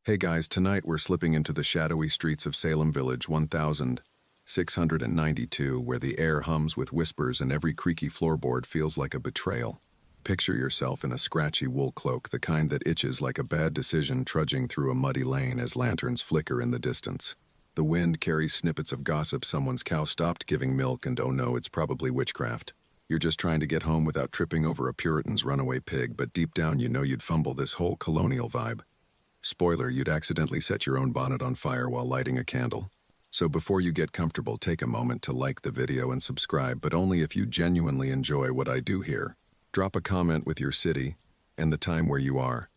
Hey guys, tonight we're slipping into the shadowy streets of Salem Village 1692, where the air hums with whispers and every creaky floorboard feels like a betrayal. Picture yourself in a scratchy wool cloak, the kind that itches like a bad decision, trudging through a muddy lane as lanterns flicker in the distance. The wind carries snippets of gossip: someone's cow stopped giving milk, and oh no, it's probably witchcraft. You're just trying to get home without tripping over a Puritan's runaway pig, but deep down you know you'd fumble this whole colonial vibe. Spoiler, you'd accidentally set your own bonnet on fire while lighting a candle. So before you get comfortable, take a moment to like the video and subscribe, but only if you genuinely enjoy what I do here. Drop a comment with your city and the time where you are.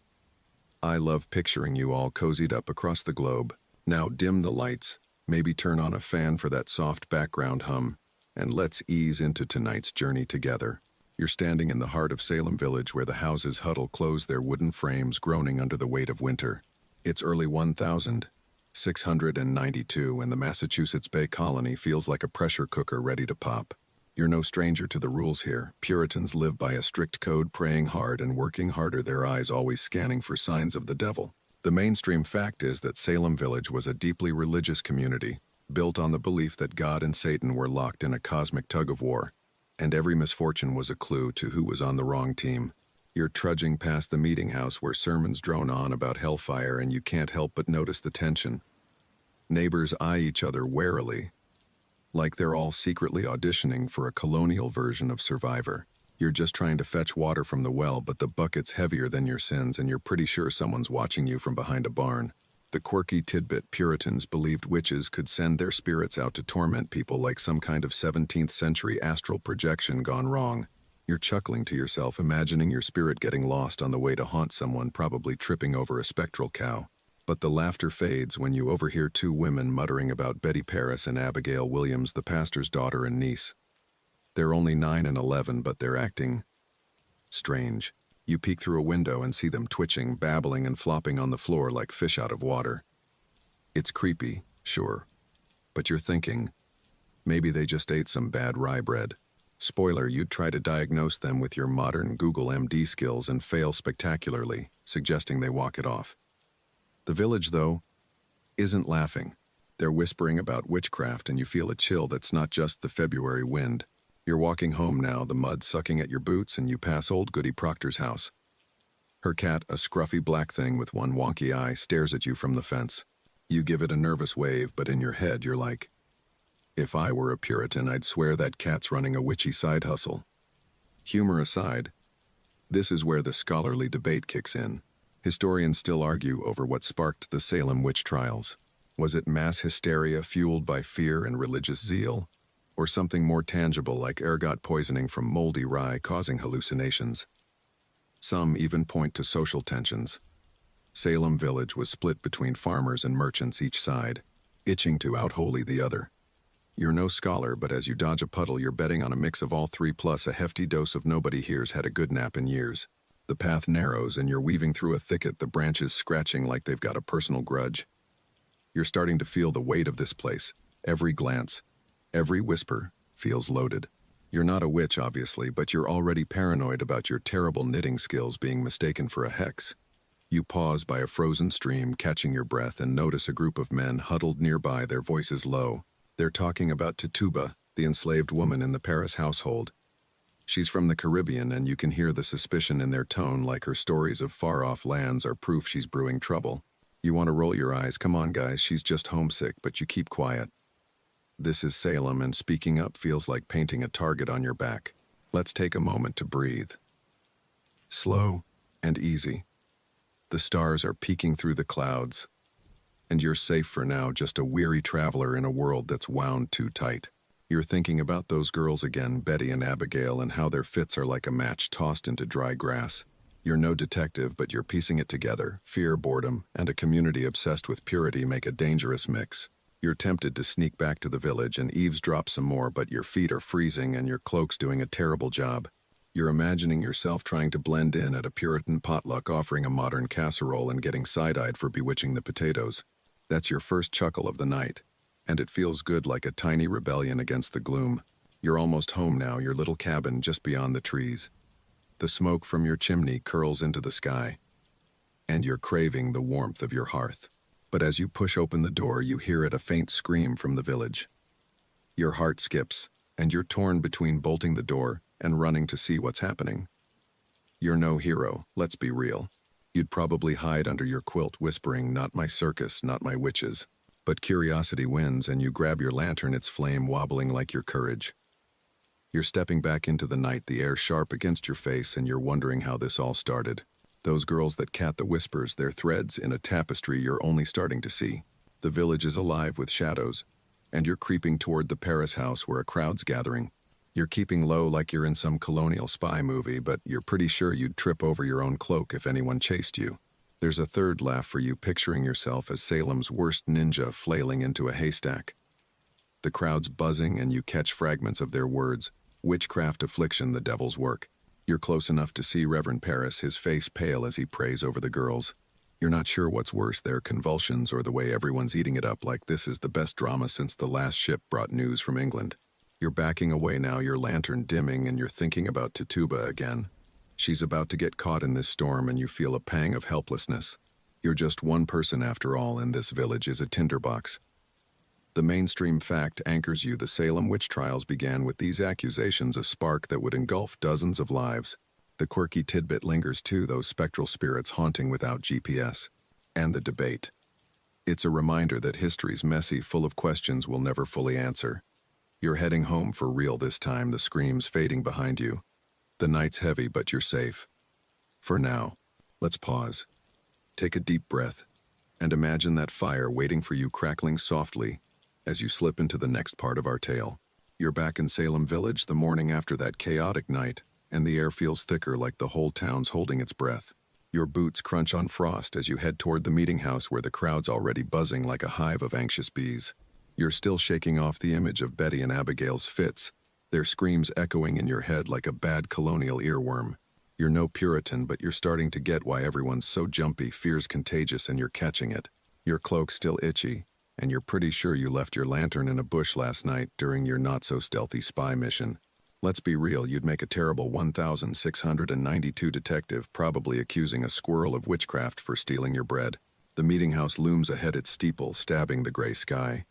I love picturing you all cozied up across the globe. Now dim the lights, maybe turn on a fan for that soft background hum, and let's ease into tonight's journey together. You're standing in the heart of Salem Village, where the houses huddle, close their wooden frames, groaning under the weight of winter. It's early 1692, and the Massachusetts Bay Colony feels like a pressure cooker ready to pop. You're no stranger to the rules here. Puritans live by a strict code, praying hard and working harder, their eyes always scanning for signs of the devil. The mainstream fact is that Salem Village was a deeply religious community, built on the belief that God and Satan were locked in a cosmic tug-of-war, and every misfortune was a clue to who was on the wrong team. You're trudging past the meeting house where sermons drone on about hellfire, and you can't help but notice the tension. Neighbors eye each other warily, like they're all secretly auditioning for a colonial version of Survivor. You're just trying to fetch water from the well, but the bucket's heavier than your sins, and you're pretty sure someone's watching you from behind a barn. The quirky tidbit: Puritans believed witches could send their spirits out to torment people, like some kind of 17th century astral projection gone wrong. You're chuckling to yourself, imagining your spirit getting lost on the way to haunt someone, probably tripping over a spectral cow. But the laughter fades when you overhear two women muttering about Betty Paris and Abigail Williams, the pastor's daughter and niece. They're only 9 and 11, but they're acting strange. You peek through a window and see them twitching, babbling, and flopping on the floor like fish out of water. It's creepy, sure, but you're thinking, maybe they just ate some bad rye bread. Spoiler, you'd try to diagnose them with your modern Google MD skills and fail spectacularly, suggesting they walk it off. The village, though, isn't laughing. They're whispering about witchcraft, and you feel a chill that's not just the February wind. You're walking home now, the mud sucking at your boots, and you pass old Goody Proctor's house. Her cat, a scruffy black thing with one wonky eye, stares at you from the fence. You give it a nervous wave, but in your head you're like, if I were a Puritan, I'd swear that cat's running a witchy side hustle. Humor aside, this is where the scholarly debate kicks in. Historians still argue over what sparked the Salem witch trials. Was it mass hysteria fueled by fear and religious zeal, or something more tangible like ergot poisoning from moldy rye causing hallucinations? Some even point to social tensions. Salem Village was split between farmers and merchants, each side itching to out-holy the other. You're no scholar, but as you dodge a puddle, you're betting on a mix of all three, plus a hefty dose of nobody here's had a good nap in years. The path narrows and you're weaving through a thicket, the branches scratching like they've got a personal grudge. You're starting to feel the weight of this place. Every glance, every whisper feels loaded. You're not a witch, obviously, but you're already paranoid about your terrible knitting skills being mistaken for a hex. You pause by a frozen stream, catching your breath, and notice a group of men huddled nearby, their voices low. They're talking about Tituba, the enslaved woman in the Paris household. She's from the Caribbean, and you can hear the suspicion in their tone, like her stories of far-off lands are proof she's brewing trouble. You want to roll your eyes. Come on, guys, she's just homesick, but you keep quiet. This is Salem, and speaking up feels like painting a target on your back. Let's take a moment to breathe. Slow and easy. The stars are peeking through the clouds, and you're safe for now, just a weary traveler in a world that's wound too tight. You're thinking about those girls again, Betty and Abigail, and how their fits are like a match tossed into dry grass. You're no detective, but you're piecing it together. Fear, boredom, and a community obsessed with purity make a dangerous mix. You're tempted to sneak back to the village and eavesdrop some more, but your feet are freezing and your cloak's doing a terrible job. You're imagining yourself trying to blend in at a Puritan potluck, offering a modern casserole and getting side-eyed for bewitching the potatoes. That's your first chuckle of the night, and it feels good, like a tiny rebellion against the gloom. You're almost home now, your little cabin just beyond the trees. The smoke from your chimney curls into the sky. and you're craving the warmth of your hearth. But as you push open the door, you hear a faint scream from the village. Your heart skips, and you're torn between bolting the door and running to see what's happening. You're no hero, let's be real. You'd probably hide under your quilt whispering, "Not my circus, not my witches." But curiosity wins, and you grab your lantern, its flame wobbling like your courage. You're stepping back into the night, the air sharp against your face, and you're wondering how this all started. Those girls that cat the whispers, they're threads in a tapestry you're only starting to see. The village is alive with shadows, and you're creeping toward the Paris house where a crowd's gathering. You're keeping low like you're in some colonial spy movie, but you're pretty sure you'd trip over your own cloak if anyone chased you. There's a third laugh for you, picturing yourself as Salem's worst ninja flailing into a haystack. The crowd's buzzing, and you catch fragments of their words. Witchcraft, affliction, the devil's work. You're close enough to see Reverend Paris, his face pale as he prays over the girls. You're not sure what's worse, their convulsions or the way everyone's eating it up like this is the best drama since the last ship brought news from England. You're backing away now, your lantern dimming, and you're thinking about Tituba again. She's about to get caught in this storm, and you feel a pang of helplessness. You're just one person after all, and this village is a tinderbox. The mainstream fact anchors you. The Salem witch trials began with these accusations, a spark that would engulf dozens of lives. The quirky tidbit lingers too, those spectral spirits haunting without GPS. And the debate. It's a reminder that history's messy, full of questions we'll never fully answer. You're heading home for real this time, the screams fading behind you. The night's heavy, but you're safe. For now, let's pause. Take a deep breath, and imagine that fire waiting for you crackling softly as you slip into the next part of our tale. You're back in Salem Village the morning after that chaotic night, and the air feels thicker, like the whole town's holding its breath. Your boots crunch on frost as you head toward the meeting house where the crowd's already buzzing like a hive of anxious bees. You're still shaking off the image of Betty and Abigail's fits, their screams echoing in your head like a bad colonial earworm. You're no Puritan, but you're starting to get why everyone's so jumpy. Fear's contagious, and you're catching it. Your cloak's still itchy, and you're pretty sure you left your lantern in a bush last night during your not-so-stealthy spy mission. Let's be real, you'd make a terrible 1692 detective, probably accusing a squirrel of witchcraft for stealing your bread. The meeting house looms ahead, its steeple stabbing the gray sky.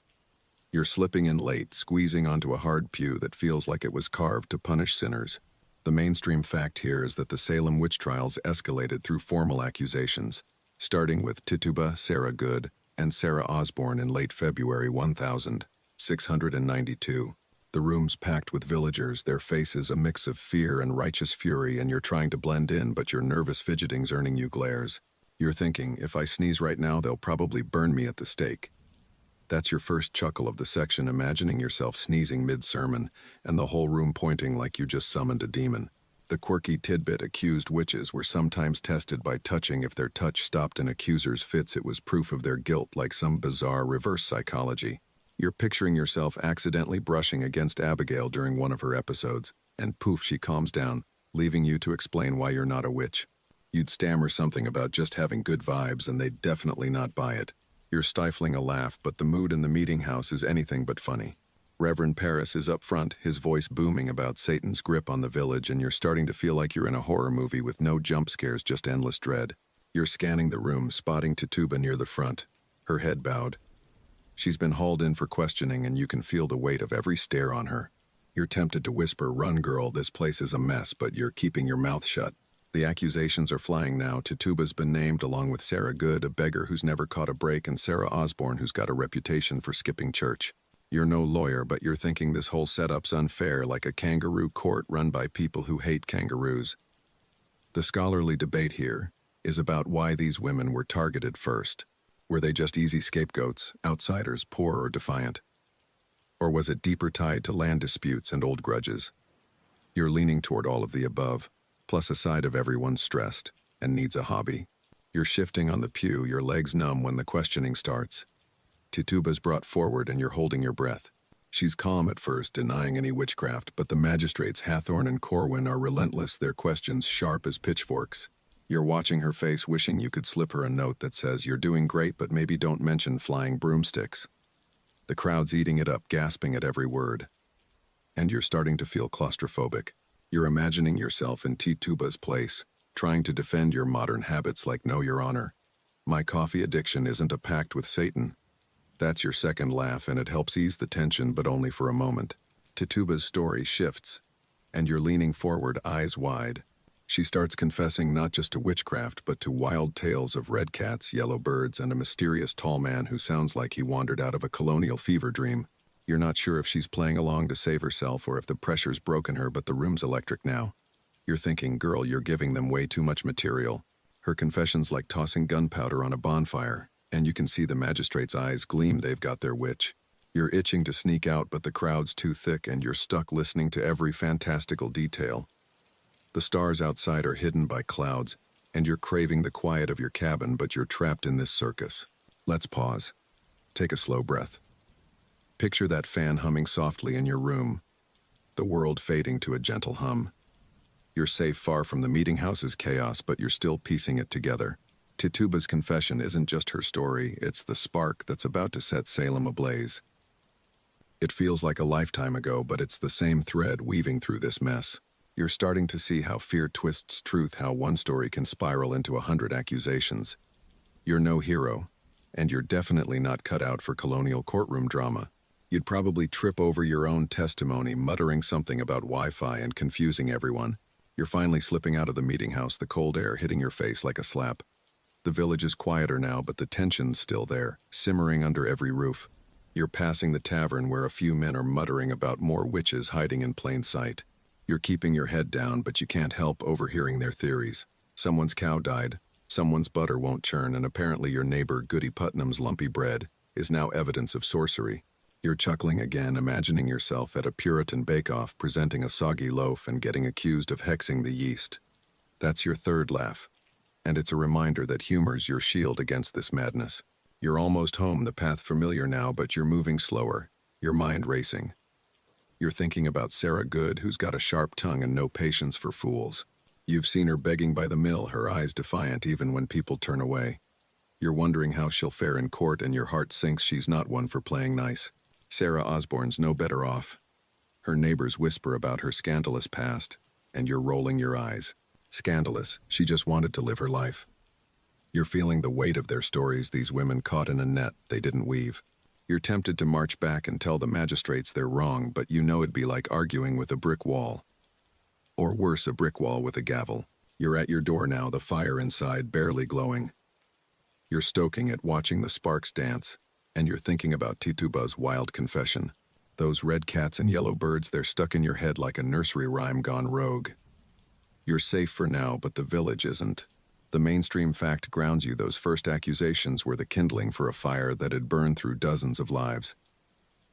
You're slipping in late, squeezing onto a hard pew that feels like it was carved to punish sinners. The mainstream fact here is that the Salem witch trials escalated through formal accusations, starting with Tituba, Sarah Good, and Sarah Osborne in late February 1692. The room's packed with villagers, their faces a mix of fear and righteous fury, and you're trying to blend in, but your nervous fidgeting's earning you glares. You're thinking, if I sneeze right now, they'll probably burn me at the stake. That's your first chuckle of the section, imagining yourself sneezing mid-sermon, and the whole room pointing like you just summoned a demon. The quirky tidbit, accused witches were sometimes tested by touching. If their touch stopped an accuser's fits, it was proof of their guilt, like some bizarre reverse psychology. You're picturing yourself accidentally brushing against Abigail during one of her episodes, and poof, she calms down, leaving you to explain why you're not a witch. You'd stammer something about just having good vibes, and they'd definitely not buy it. You're stifling a laugh, but the mood in the meeting house is anything but funny. Reverend Paris is up front, his voice booming about Satan's grip on the village, and you're starting to feel like you're in a horror movie with no jump scares, just endless dread. You're scanning the room, spotting Tituba near the front, her head bowed. She's been hauled in for questioning, and you can feel the weight of every stare on her. You're tempted to whisper, "Run, girl, this place is a mess," but you're keeping your mouth shut. The accusations are flying now. Tituba's been named along with Sarah Good, a beggar who's never caught a break, and Sarah Osborne, who's got a reputation for skipping church. You're no lawyer, but you're thinking this whole setup's unfair, like a kangaroo court run by people who hate kangaroos. The scholarly debate here is about why these women were targeted first. Were they just easy scapegoats, outsiders, poor or defiant? Or was it deeper tied to land disputes and old grudges? You're leaning toward all of the above, plus a side of everyone's stressed and needs a hobby. You're shifting on the pew, your legs numb when the questioning starts. Tituba's brought forward and you're holding your breath. She's calm at first, denying any witchcraft, but the magistrates Hathorne and Corwin are relentless, their questions sharp as pitchforks. You're watching her face, wishing you could slip her a note that says, "You're doing great, but maybe don't mention flying broomsticks." The crowd's eating it up, gasping at every word. And you're starting to feel claustrophobic. You're imagining yourself in Tituba's place, trying to defend your modern habits like know your honor. My coffee addiction isn't a pact with Satan. That's your second laugh, and it helps ease the tension, but only for a moment. Tituba's story shifts, and you're leaning forward, eyes wide. She starts confessing not just to witchcraft, but to wild tales of red cats, yellow birds, and a mysterious tall man who sounds like he wandered out of a colonial fever dream. You're not sure if she's playing along to save herself or if the pressure's broken her, but the room's electric now. You're thinking, girl, you're giving them way too much material. Her confession's like tossing gunpowder on a bonfire, and you can see the magistrate's eyes gleam. They've got their witch. You're itching to sneak out, but the crowd's too thick and you're stuck listening to every fantastical detail. The stars outside are hidden by clouds, and you're craving the quiet of your cabin, but you're trapped in this circus. Let's pause. Take a slow breath. Picture that fan humming softly in your room, the world fading to a gentle hum. You're safe far from the meeting house's chaos, but you're still piecing it together. Tituba's confession isn't just her story, it's the spark that's about to set Salem ablaze. It feels like a lifetime ago, but it's the same thread weaving through this mess. You're starting to see how fear twists truth, how one story can spiral into 100 accusations. You're no hero, and you're definitely not cut out for colonial courtroom drama. You'd probably trip over your own testimony, muttering something about Wi-Fi and confusing everyone. You're finally slipping out of the meeting house, the cold air hitting your face like a slap. The village is quieter now, but the tension's still there, simmering under every roof. You're passing the tavern where a few men are muttering about more witches hiding in plain sight. You're keeping your head down, but you can't help overhearing their theories. Someone's cow died, someone's butter won't churn, and apparently your neighbor Goody Putnam's lumpy bread is now evidence of sorcery. You're chuckling again, imagining yourself at a Puritan bake-off presenting a soggy loaf and getting accused of hexing the yeast. That's your third laugh, and it's a reminder that humor's your shield against this madness. You're almost home, the path familiar now, but you're moving slower, your mind racing. You're thinking about Sarah Good, who's got a sharp tongue and no patience for fools. You've seen her begging by the mill, her eyes defiant even when people turn away. You're wondering how she'll fare in court, and your heart sinks. She's not one for playing nice. Sarah Osborne's no better off. Her neighbors whisper about her scandalous past, and you're rolling your eyes. Scandalous, she just wanted to live her life. You're feeling the weight of their stories, these women caught in a net they didn't weave. You're tempted to march back and tell the magistrates they're wrong, but you know it'd be like arguing with a brick wall. Or worse, a brick wall with a gavel. You're at your door now, the fire inside barely glowing. You're stoking it, watching the sparks dance, and you're thinking about Tituba's wild confession. Those red cats and yellow birds, they're stuck in your head like a nursery rhyme gone rogue. You're safe for now, but the village isn't. The mainstream fact grounds you. Those first accusations were the kindling for a fire that had burned through dozens of lives.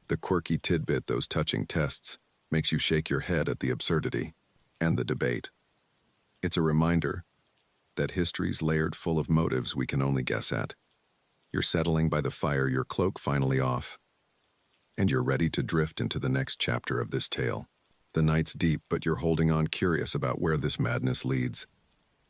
The quirky tidbit, those touching tests, makes you shake your head at the absurdity and the debate. It's a reminder that history's layered full of motives we can only guess at. You're settling by the fire, your cloak finally off, and you're ready to drift into the next chapter of this tale. The night's deep, but you're holding on, curious about where this madness leads.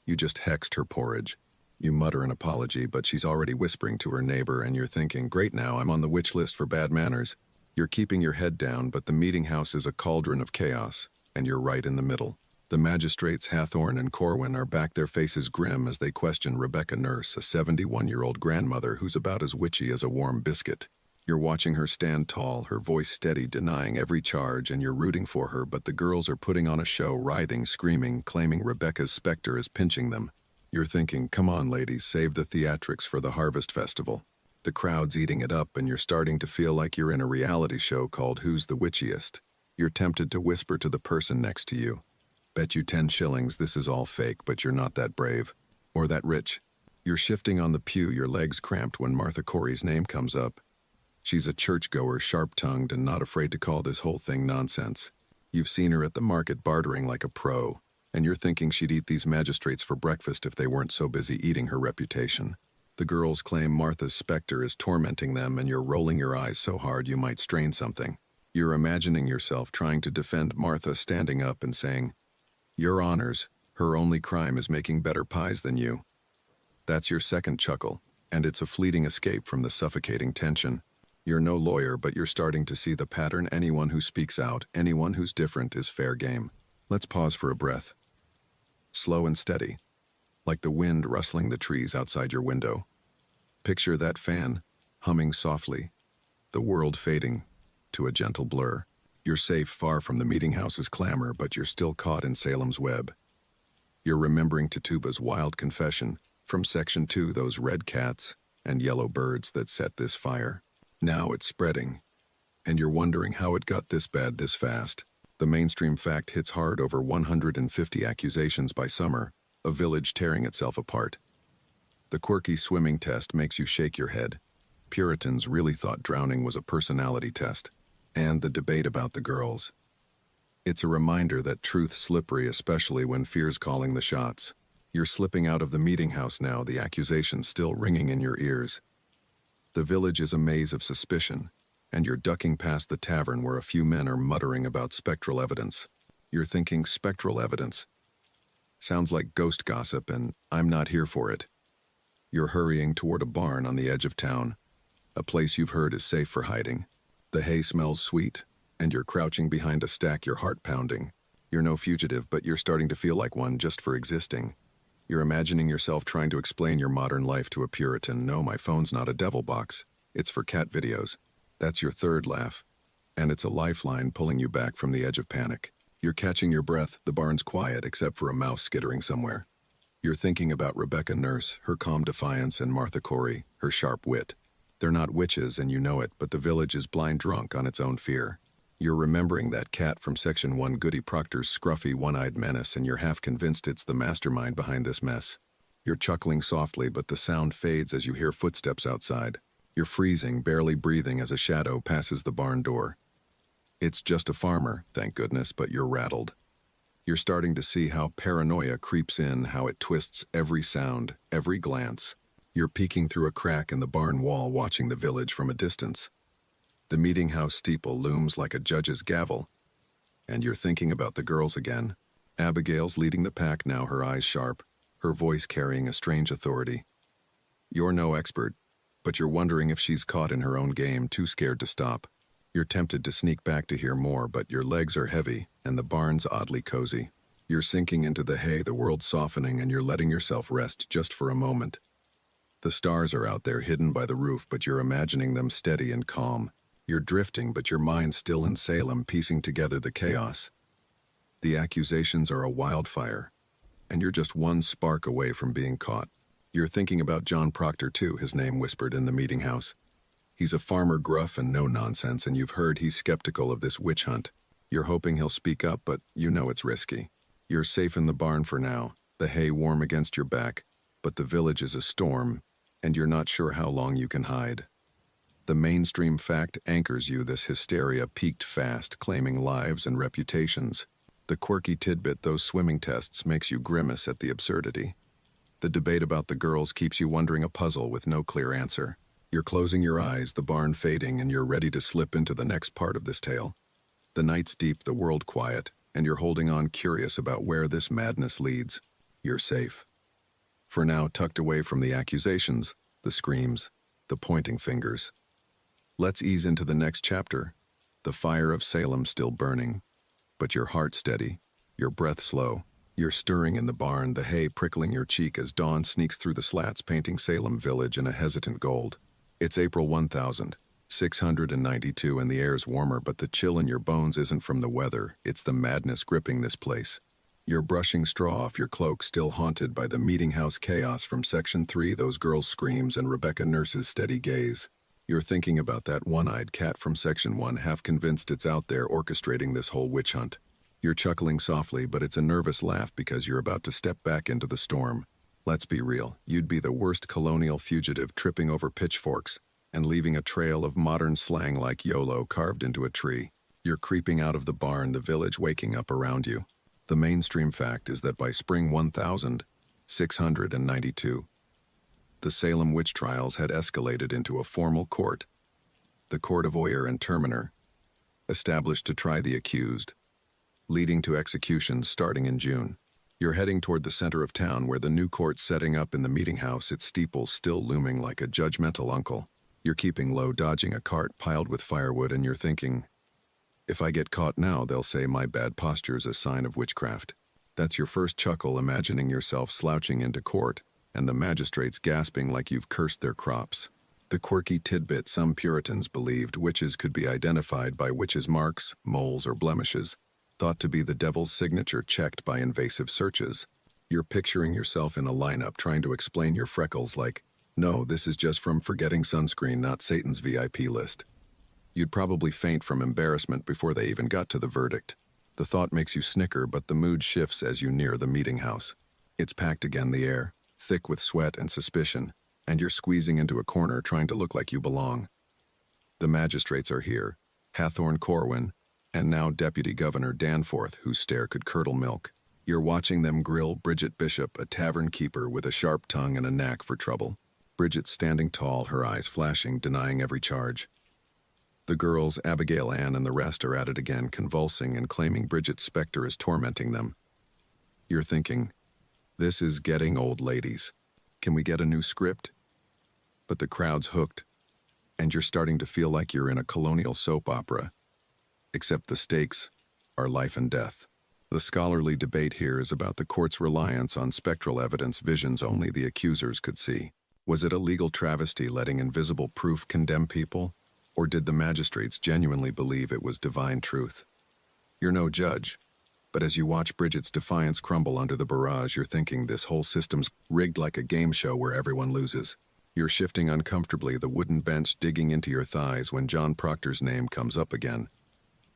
You just hexed her porridge. You mutter an apology, but she's already whispering to her neighbor, and you're thinking, great, now I'm on the witch list for bad manners. You're keeping your head down, but the meeting house is a cauldron of chaos, and you're right in the middle. The magistrates Hathorne and Corwin are back, their faces grim as they question Rebecca Nurse, a 71-year-old grandmother who's about as witchy as a warm biscuit. You're watching her stand tall, her voice steady, denying every charge, and you're rooting for her, but the girls are putting on a show, writhing, screaming, claiming Rebecca's specter is pinching them. You're thinking, come on ladies, save the theatrics for the Harvest Festival. The crowd's eating it up, and you're starting to feel like you're in a reality show called Who's the Witchiest? You're tempted to whisper to the person next to you, bet you 10 shillings this is all fake, but you're not that brave. Or that rich. You're shifting on the pew, your legs cramped when Martha Corey's name comes up. She's a churchgoer, sharp-tongued, and not afraid to call this whole thing nonsense. You've seen her at the market bartering like a pro, and you're thinking she'd eat these magistrates for breakfast if they weren't so busy eating her reputation. The girls claim Martha's specter is tormenting them, and you're rolling your eyes so hard you might strain something. You're imagining yourself trying to defend Martha, standing up and saying, "Your honors, her only crime is making better pies than you." That's your second chuckle, and it's a fleeting escape from the suffocating tension. You're no lawyer, but you're starting to see the pattern. Anyone who speaks out, anyone who's different, is fair game. Let's pause for a breath. Slow and steady. like the wind rustling the trees outside your window. Picture that fan, humming softly, the world fading to a gentle blur. You're safe far from the meeting house's clamor, but you're still caught in Salem's web. You're remembering Tituba's wild confession from Section 2, those red cats and yellow birds that set this fire. Now it's spreading, and you're wondering how it got this bad this fast. The mainstream fact hits hard: over 150 accusations by summer, a village tearing itself apart. The quirky swimming test makes you shake your head. Puritans really thought drowning was a personality test. And the debate about the girls. It's a reminder that truth's slippery, especially when fear's calling the shots. You're slipping out of the meeting house now, the accusations still ringing in your ears. The village is a maze of suspicion, and you're ducking past the tavern where a few men are muttering about spectral evidence. You're thinking, spectral evidence? Sounds like ghost gossip, and I'm not here for it. You're hurrying toward a barn on the edge of town, a place you've heard is safe for hiding. The hay smells sweet, and you're crouching behind a stack, your heart pounding. You're no fugitive, but you're starting to feel like one just for existing. You're imagining yourself trying to explain your modern life to a Puritan. No, my phone's not a devil box. It's for cat videos. That's your third laugh. And it's a lifeline pulling you back from the edge of panic. You're catching your breath, the barn's quiet except for a mouse skittering somewhere. You're thinking about Rebecca Nurse, her calm defiance, and Martha Corey, her sharp wit. They're not witches, and you know it, but the village is blind drunk on its own fear. You're remembering that cat from Section 1, Goody Proctor's scruffy, one-eyed menace, and you're half convinced it's the mastermind behind this mess. You're chuckling softly, but the sound fades as you hear footsteps outside. You're freezing, barely breathing as a shadow passes the barn door. It's just a farmer, thank goodness, but you're rattled. You're starting to see how paranoia creeps in, how it twists every sound, every glance. You're peeking through a crack in the barn wall, watching the village from a distance. The meeting house steeple looms like a judge's gavel, and you're thinking about the girls again. Abigail's leading the pack now, her eyes sharp, her voice carrying a strange authority. You're no expert, but you're wondering if she's caught in her own game, too scared to stop. You're tempted to sneak back to hear more, but your legs are heavy, and the barn's oddly cozy. You're sinking into the hay, the world softening, and you're letting yourself rest just for a moment. The stars are out there hidden by the roof, but you're imagining them steady and calm. You're drifting, but your mind's still in Salem, piecing together the chaos. The accusations are a wildfire, and you're just one spark away from being caught. You're thinking about John Proctor too, his name whispered in the meeting house. He's a farmer, gruff and no nonsense, and you've heard he's skeptical of this witch hunt. You're hoping he'll speak up, but you know it's risky. You're safe in the barn for now, the hay warm against your back, but the village is a storm, and you're not sure how long you can hide. The mainstream fact anchors you. This hysteria peaked fast, claiming lives and reputations. The quirky tidbit, those swimming tests, makes you grimace at the absurdity. The debate about the girls keeps you wondering, a puzzle with no clear answer. You're closing your eyes, the barn fading, and you're ready to slip into the next part of this tale. The night's deep, the world quiet, and you're holding on, curious about where this madness leads. You're safe. For now, tucked away from the accusations, the screams, the pointing fingers. Let's ease into the next chapter. The fire of Salem still burning, but your heart steady, your breath slow. You're stirring in the barn, the hay prickling your cheek as dawn sneaks through the slats, painting Salem village in a hesitant gold. It's April 1692 and the air's warmer, but the chill in your bones isn't from the weather, it's the madness gripping this place. You're brushing straw off your cloak, still haunted by the meeting house chaos from Section 3, those girls' screams and Rebecca Nurse's steady gaze. You're thinking about that one-eyed cat from Section 1, half convinced it's out there orchestrating this whole witch hunt. You're chuckling softly, but it's a nervous laugh because you're about to step back into the storm. Let's be real, you'd be the worst colonial fugitive, tripping over pitchforks and leaving a trail of modern slang like YOLO carved into a tree. You're creeping out of the barn, the village waking up around you. The mainstream fact is that by spring 1692, the Salem witch trials had escalated into a formal court, the Court of Oyer and Terminer, established to try the accused, leading to executions starting in June. You're heading toward the center of town where the new court's setting up in the meeting house, its steeple still looming like a judgmental uncle. You're keeping low, dodging a cart piled with firewood, and you're thinking, if I get caught now, they'll say my bad posture's a sign of witchcraft. That's your first chuckle, imagining yourself slouching into court, and the magistrates gasping like you've cursed their crops. The quirky tidbit: some Puritans believed witches could be identified by witches' marks, moles, or blemishes, thought to be the devil's signature checked by invasive searches. You're picturing yourself in a lineup trying to explain your freckles like, no, this is just from forgetting sunscreen, not Satan's VIP list. You'd probably faint from embarrassment before they even got to the verdict. The thought makes you snicker, but the mood shifts as you near the meeting house. It's packed again, the air, thick with sweat and suspicion, and you're squeezing into a corner trying to look like you belong. The magistrates are here, Hathorne Corwin, and now Deputy Governor Danforth, whose stare could curdle milk. You're watching them grill Bridget Bishop, a tavern keeper with a sharp tongue and a knack for trouble. Bridget's standing tall, her eyes flashing, denying every charge. The girls, Abigail, Ann, and the rest are at it again, convulsing and claiming Bridget's specter is tormenting them. You're thinking, this is getting old, ladies. Can we get a new script? But the crowd's hooked, and you're starting to feel like you're in a colonial soap opera. Except the stakes are life and death. The scholarly debate here is about the court's reliance on spectral evidence, visions only the accusers could see. Was it a legal travesty letting invisible proof condemn people? Or did the magistrates genuinely believe it was divine truth? You're no judge, but as you watch Bridget's defiance crumble under the barrage, you're thinking this whole system's rigged like a game show where everyone loses. You're shifting uncomfortably, the wooden bench digging into your thighs when John Proctor's name comes up again.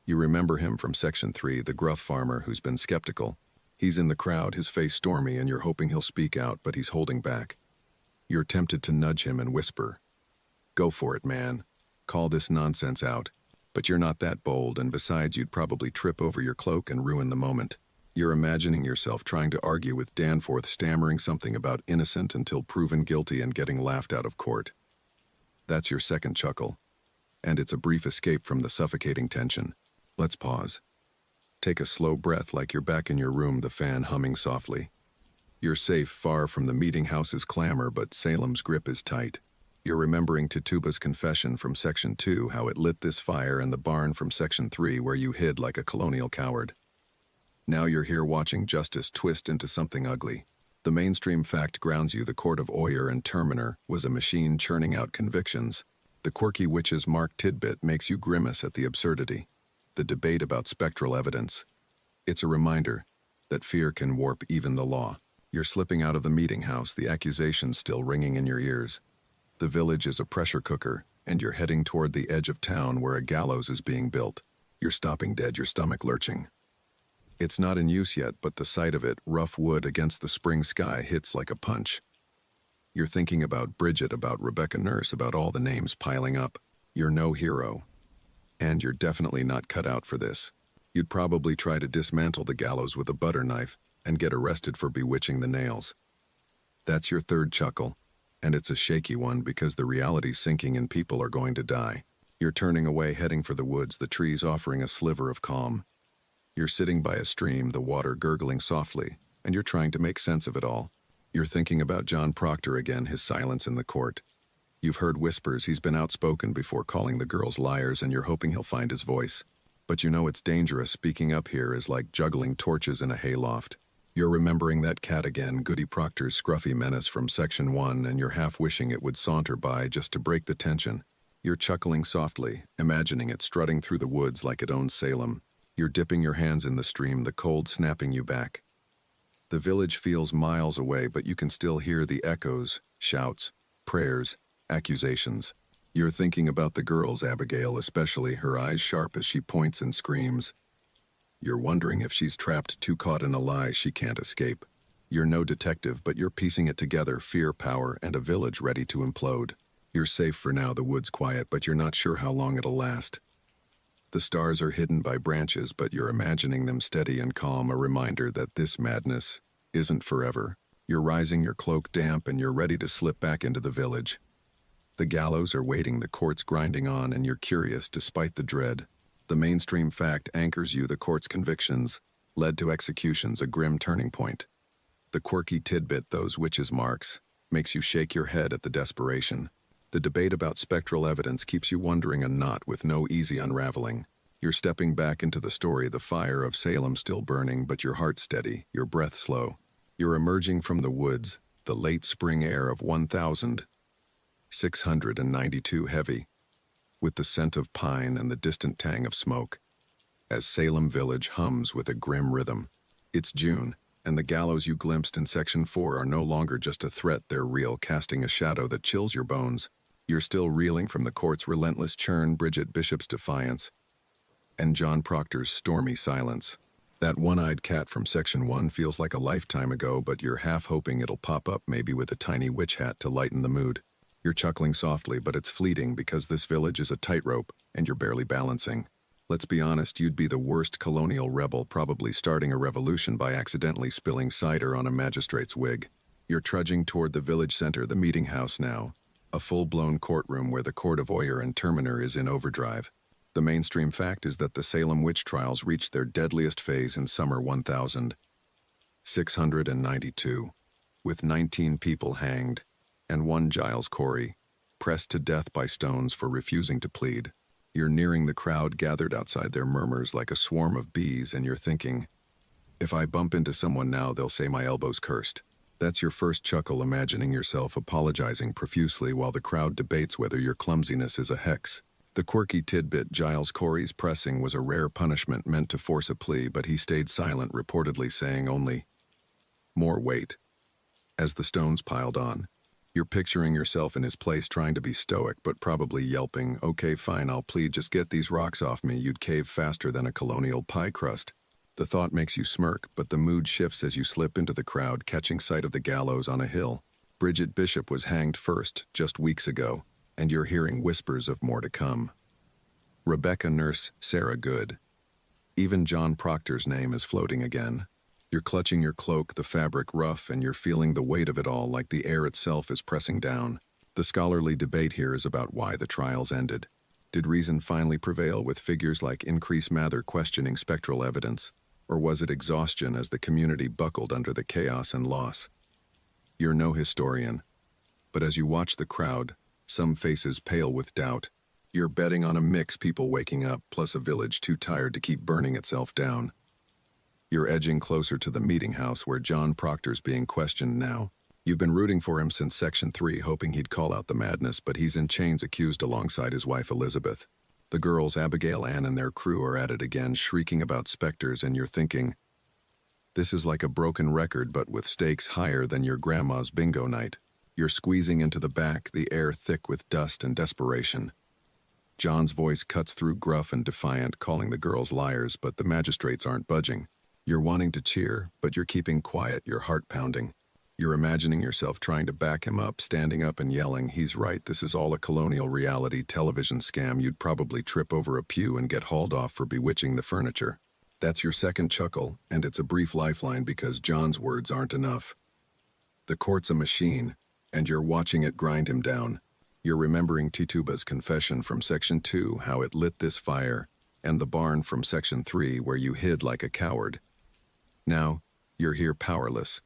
You remember him from Section 3, the gruff farmer who's been skeptical. He's in the crowd, his face stormy, and you're hoping he'll speak out, but he's holding back. You're tempted to nudge him and whisper, "Go for it, man. Call this nonsense out." But you're not that bold, and besides, you'd probably trip over your cloak and ruin the moment. You're imagining yourself trying to argue with Danforth, stammering something about innocent until proven guilty and getting laughed out of court. That's your second chuckle, and it's a brief escape from the suffocating tension. Let's pause. Take a slow breath like you're back in your room, the fan humming softly. You're safe, far from the meeting house's clamor, but Salem's grip is tight. You're remembering Tituba's confession from Section 2, how it lit this fire, and the barn from Section 3, where you hid like a colonial coward. Now you're here watching justice twist into something ugly. The mainstream fact grounds you: the court of Oyer and Terminer was a machine churning out convictions. The quirky witch's mark tidbit makes you grimace at the absurdity. The debate about spectral evidence. It's a reminder that fear can warp even the law. You're slipping out of the meeting house, the accusations still ringing in your ears. The village is a pressure cooker, and you're heading toward the edge of town where a gallows is being built. You're stopping dead, your stomach lurching. It's not in use yet, but the sight of it, rough wood against the spring sky, hits like a punch. You're thinking about Bridget, about Rebecca Nurse, about all the names piling up. You're no hero. And you're definitely not cut out for this. You'd probably try to dismantle the gallows with a butter knife and get arrested for bewitching the nails. That's your third chuckle, and it's a shaky one because the reality's sinking and people are going to die. You're turning away, heading for the woods, the trees offering a sliver of calm. You're sitting by a stream, the water gurgling softly, and you're trying to make sense of it all. You're thinking about John Proctor again, his silence in the court. You've heard whispers he's been outspoken before, calling the girls liars, and you're hoping he'll find his voice. But you know it's dangerous. Speaking up here is like juggling torches in a hayloft. You're remembering that cat again, Goody Proctor's scruffy menace from Section 1, and you're half wishing it would saunter by just to break the tension. You're chuckling softly, imagining it strutting through the woods like it owns Salem. You're dipping your hands in the stream, the cold snapping you back. The village feels miles away, but you can still hear the echoes, shouts, prayers, accusations. You're thinking about the girls, Abigail especially, her eyes sharp as she points and screams. You're wondering if she's trapped, too caught in a lie she can't escape. You're no detective, but you're piecing it together: fear, power, and a village ready to implode. You're safe for now, the wood's quiet, but you're not sure how long it'll last. The stars are hidden by branches, but you're imagining them steady and calm, a reminder that this madness isn't forever. You're rising, your cloak damp, and you're ready to slip back into the village. The gallows are waiting, the court's grinding on, and you're curious despite the dread. The mainstream fact anchors you: the court's convictions led to executions, a grim turning point. The quirky tidbit, those witches' marks, makes you shake your head at the desperation. The debate about spectral evidence keeps you wondering, a knot with no easy unraveling. You're stepping back into the story, the fire of Salem still burning, but your heart steady, your breath slow. You're emerging from the woods, the late spring air of 1692 heavy, with the scent of pine and the distant tang of smoke, as Salem village hums with a grim rhythm. It's June, and the gallows you glimpsed in Section 4 are no longer just a threat, they're real, casting a shadow that chills your bones. You're still reeling from the court's relentless churn, Bridget Bishop's defiance, and John Proctor's stormy silence. That one-eyed cat from Section 1 feels like a lifetime ago, but you're half hoping it'll pop up, maybe with a tiny witch hat to lighten the mood. You're chuckling softly, but it's fleeting because this village is a tightrope, and you're barely balancing. Let's be honest, you'd be the worst colonial rebel, probably starting a revolution by accidentally spilling cider on a magistrate's wig. You're trudging toward the village center, the meeting house now, a full-blown courtroom where the court of oyer and terminer is in overdrive. The mainstream fact is that the Salem witch trials reached their deadliest phase in summer 1692, with 19 people hanged, and one Giles Corey, pressed to death by stones for refusing to plead. You're nearing the crowd gathered outside their murmurs like a swarm of bees, and you're thinking, if I bump into someone now, they'll say my elbow's cursed. That's your first chuckle, imagining yourself apologizing profusely while the crowd debates whether your clumsiness is a hex. The quirky tidbit, Giles Corey's pressing was a rare punishment meant to force a plea, but he stayed silent, reportedly saying only, "More weight." As the stones piled on, you're picturing yourself in his place, trying to be stoic, but probably yelping, "Okay, fine, I'll plead, just get these rocks off me." You'd cave faster than a colonial pie crust. The thought makes you smirk, but the mood shifts as you slip into the crowd, catching sight of the gallows on a hill. Bridget Bishop was hanged first, just weeks ago, and you're hearing whispers of more to come. Rebecca Nurse Sarah Good. Even John Proctor's name is floating again. You're clutching your cloak, the fabric rough, and you're feeling the weight of it all, like the air itself is pressing down. The scholarly debate here is about why the trials ended. Did reason finally prevail, with figures like Increase Mather questioning spectral evidence? Or was it exhaustion as the community buckled under the chaos and loss? You're no historian, but as you watch the crowd, some faces pale with doubt. You're betting on a mix, people waking up, plus a village too tired to keep burning itself down. You're edging closer to the meeting house where John Proctor's being questioned now. You've been rooting for him since Section 3, hoping he'd call out the madness, but he's in chains, accused alongside his wife Elizabeth. The girls, Abigail, Ann, and their crew are at it again, shrieking about specters, and you're thinking, this is like a broken record, but with stakes higher than your grandma's bingo night. You're squeezing into the back, the air thick with dust and desperation. John's voice cuts through, gruff and defiant, calling the girls liars, but the magistrates aren't budging. You're wanting to cheer, but you're keeping quiet, your heart pounding. You're imagining yourself trying to back him up, standing up and yelling, "He's right, this is all a colonial reality television scam." You'd probably trip over a pew and get hauled off for bewitching the furniture. That's your second chuckle, and it's a brief lifeline because John's words aren't enough. The court's a machine, and you're watching it grind him down. You're remembering Tituba's confession from Section 2, how it lit this fire, and the barn from Section 3 where you hid like a coward. Now, you're here powerless.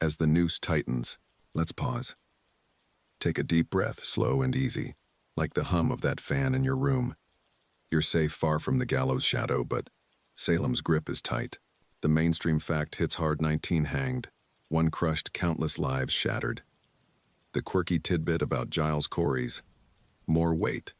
As the noose tightens, let's pause. Take a deep breath, slow and easy, like the hum of that fan in your room. You're safe far from the gallows shadow, but Salem's grip is tight. The mainstream fact hits hard: 19 hanged, one crushed, countless lives shattered. The quirky tidbit about Giles Corey's more weight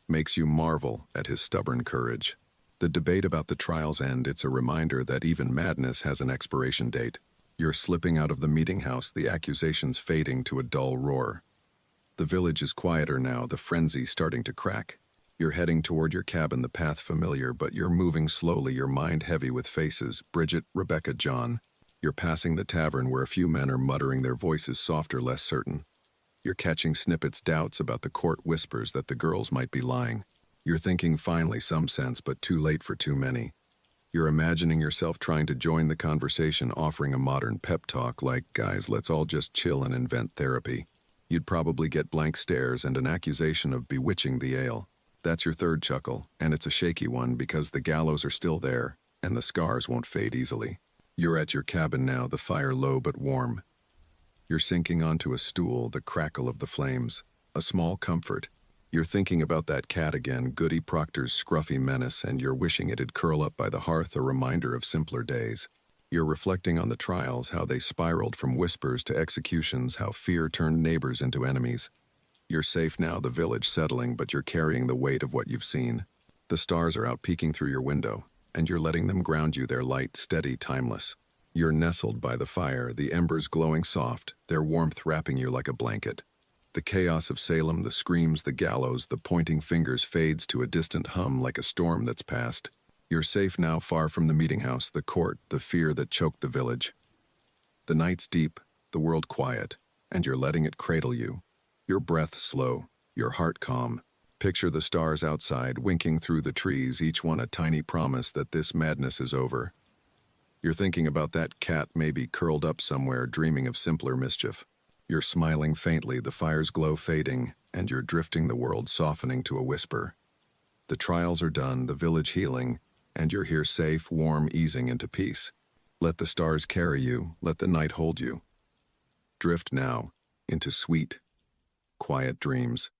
makes you marvel at his stubborn courage. The debate about the trial's end, it's a reminder that even madness has an expiration date. You're slipping out of the meeting house, the accusations fading to a dull roar. The village is quieter now, the frenzy starting to crack. You're heading toward your cabin, the path familiar, but you're moving slowly, your mind heavy with faces. Bridget, Rebecca, John. You're passing the tavern where a few men are muttering, their voices softer, less certain. You're catching snippets, doubts about the court, whispers that the girls might be lying. You're thinking, finally some sense, but too late for too many. You're imagining yourself trying to join the conversation, offering a modern pep talk like, "Guys, let's all just chill and invent therapy." You'd probably get blank stares and an accusation of bewitching the ale. That's your third chuckle, and it's a shaky one because the gallows are still there, and the scars won't fade easily. You're at your cabin now, the fire low but warm. You're sinking onto a stool, the crackle of the flames, a small comfort. You're thinking about that cat again, Goody Proctor's scruffy menace, and you're wishing it'd curl up by the hearth, a reminder of simpler days. You're reflecting on the trials, how they spiraled from whispers to executions, how fear turned neighbors into enemies. You're safe now, the village settling, but you're carrying the weight of what you've seen. The stars are out peeking through your window, and you're letting them ground you, their light, steady, timeless. You're nestled by the fire, the embers glowing soft, their warmth wrapping you like a blanket. The chaos of Salem, the screams, the gallows, the pointing fingers fades to a distant hum like a storm that's passed. You're safe now, far from the meeting house, the court, the fear that choked the village. The night's deep, the world quiet, and you're letting it cradle you. Your breath slow, your heart calm. Picture the stars outside, winking through the trees, each one a tiny promise that this madness is over. You're thinking about that cat maybe curled up somewhere, dreaming of simpler mischief. You're smiling faintly, the fire's glow fading, and you're drifting, the world softening to a whisper. The trials are done, the village healing, and you're here safe, warm, easing into peace. Let the stars carry you, let the night hold you. Drift now into sweet, quiet dreams.